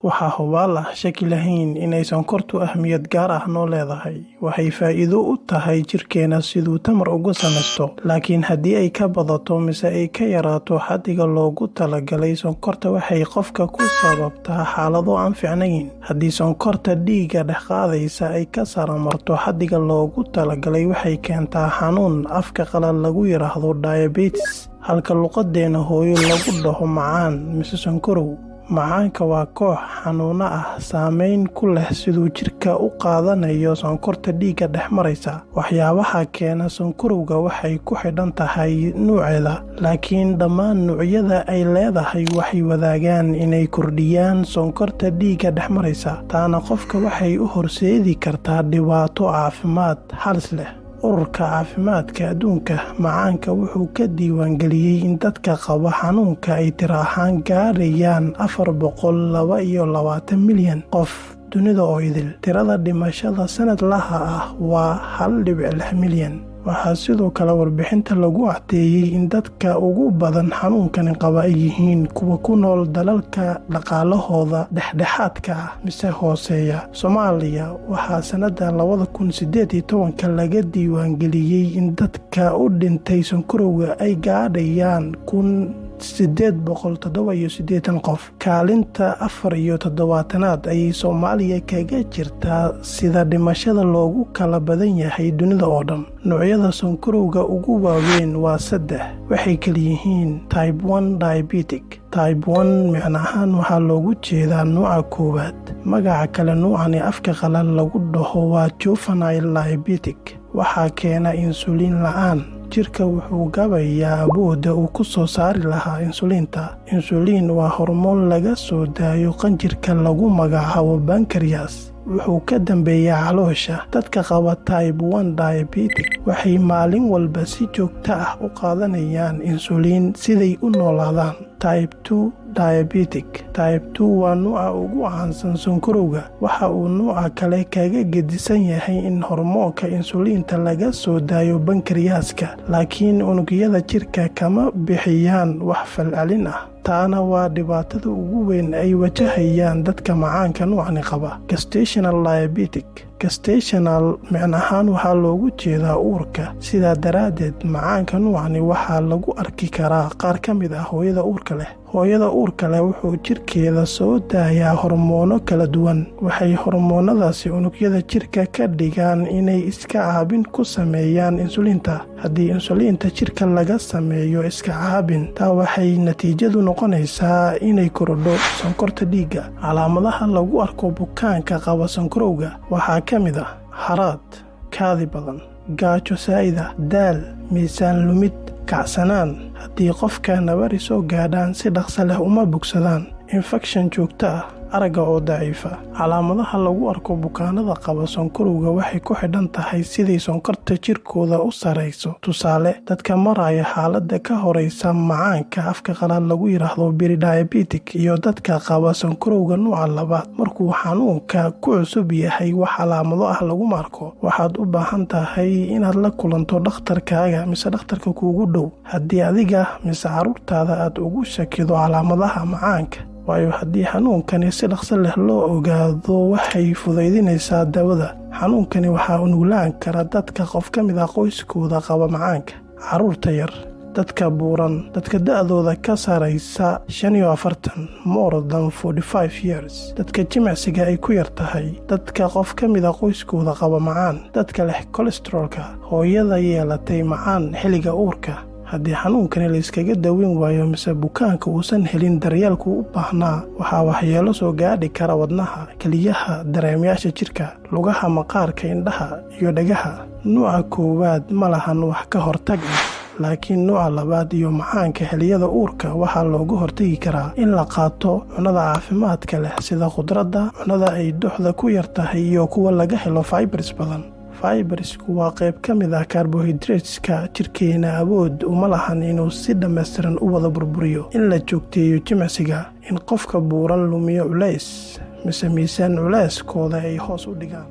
waxaa hubaal ah shaki lahayn inay sonkortu ahmiyad gaar ah noo leedahay. Waxay faa'iido u tahay jirkeena siduu tamar uga samaysto. Laakiin haddii ay ka badato mise ay ka yaraato xaddiga loogu talagalay, sonkorta waxay qofka ku sababtaa xaalado aan fiicnayn. Haddii sonkorta dhiigga dhex qaadaysa ay ka saramarto xaddiga loogu talagalay, waxay keentaa xanuun afka qalaad lagu yiraahdo diabetes, halka luqadeena hooyo lagu dhaho macaan mise sonkorow. Macaanka waa koox xanuuno ah saameyn ku leh siduu jirka u qaadanayo sonkorta dhiigga dhex maraysa. Waxyaabaha keena sonkorowga waxay ku xidhan tahay nuuceeda, laakiin dhammaan nuucyada ay leedahay waxay wadaagaan inay kordhiyaan sonkorta dhiigga dhex maraysa. Taana qofka waxay u horseedi kartaa dhibaato caafimaad halis leh. Ururka Caafimaadka Adduunka, macaanka wuxuu ka diiwaangeliyay in dadka qaba xanuunka ay tiro ahaan gaarayaan 422 milyan qof dunida oo idil. Tirada dhimashada sanadlaha ah waa 1.6 milyan. Waxaa sidoo kale warbixinta lagu caddeeyay in dadka ugu badan xanuunkan qaba ay yihiin kuwa ku nool dalalka dhaqaalahooda dhexdhexaadka ah mise hooseeya. Soomaaliya waxaa sanada 2018 laga diiwaangeliyay in dadka u dhintay sonkorowga ay gaadhayaan 887 qof. Kaalinta 74aad ayay Soomaaliya kaga jirtaa sida dhimashada loogu kala badan yahay dunida oo dhan. Noocyada sonkorowga ugu waaweyn waa 3. Waxay kala yihiin type 1 diabetic. Type 1 macnahaan waxaa loogu jeedaa nooca koowaad. Magaca kale noocani afka qalaad lagu dhaho waa juvenile diabetic. Waxaa keena insulin la'aan. Jirka wuxuu gabayaa awoodda uu ku soo saari lahaa insulinta. Insulin waa hormoon laga soo daayo qanjirka lagu magacaabo pancreas. Wuxuu ka dambeeyaa caloosha. Dadka qaba type 1 diabetic waxay maalin walba si joogto ah u qaadanayaan insulin siday u noolaadaan. Type 2 diabetic. Type 2 waa nooca ugu caansan sonkorowga. Waxa uu nooca kale kaga gedisan yahay in hormoonka insulinta laga soo daayo pancreaska, laakiin unugyada jirka kama bixiyaan wax falcelin ah. Taana waa dhibaatada ugu weyn ay wajahayaan dadka macaanka noocani qaba. Gestational diabetic. Gestational macnahaan waxaa loogu jeedaa uurka. Sidaa daraaddeed, macaanka noocani waxaa lagu arki karaa qaar ka mid ah hooyada uurka leh. Hooyada uurka leh wuxuu jirkeeda soo daayaa hormoono kala duwan. Waxay hormoonadaasi unugyada jirka ka dhigaan inay iska caabin ku sameeyaan insulinta. Haddii insulinta jirka laga sameeyo iska caabin, taa waxay natiijadu noqonaysaa inay korodho sonkorta dhiigga. Calaamadaha lagu arko bukaanka qaba sonkorowga waxaa ka mid ah haraad, kaadi badan, gaajo saa'id ah, daal, miisaan lumid, kacsanaan. Haddii qofka nabari soo gaadhaan si dhaqso leh uma bogsadaan. Infekshan joogto ah, aragga oo daciifa. Calaamadaha lagu arko bukaanada qaba sonkorowga waxay ku xidhan tahay siday sonkorta jirkooda u sareyso. Tusaale, dadka maraya xaaladda ka horeysa macaanka afka qalaad lagu yiraahdo pre-diabetic iyo dadka qaba sonkorowga nooca labaad. Markuu xanuunka ku cusub yahay wax calaamado ah lagu arko, waxaad u baahan tahay inaad la kulanto dhakhtarkaaga mise dhakhtarka kuugu dhow. Haddii adiga mise carruurtaada aad ugu shakido calaamadaha macaanka, waayo haddii xanuunkani si dhaqso leh loo ogaado waxay fududaynaysaa daawada. Xanuunkani waxaa u nuglaan kara dadka qof ka mid ah qoyskooda qaba macaanka, carruurta yar, dadka buuran, dadka da'dooda ka sareysa 45 more than 45 years, dadka jimicsiga ay ku yar tahay, dadka qof ka mid ah qoyskooda qaba macaan, dadka leh kolestaroolka, hooyada yeelatay macaan xilliga uurka. Haddii xanuunkani la iskaga daweyn waayo mise bukaanka uusan helin daryeelka u baahnaa, waxaa waxyeelo soo gaadhi kara wadnaha, keliyaha, dareemayaasha jirka, lugaha, maqaarka, indhaha iyo dhagaha. Nooca koowaad ma lahan wax ka hortag ah, laakiin nooca labaad iyo macaanka xilliyada uurka waxaa looga hortagi karaa in la qaato cunada caafimaadka leh sida khudradda, cunada ay duxda ku yar tahay iyo kuwa laga helo fibers badan. Fibersku waa qayb ka mid ah carbohydrateska jirkeena awood uma lahan inuu si dhammaystiran u wada burburiyo. In la joogteeyo jimicsiga, in qofka buuran lumiyo culays mise miisaan culayskooda ay hoos u dhigaan.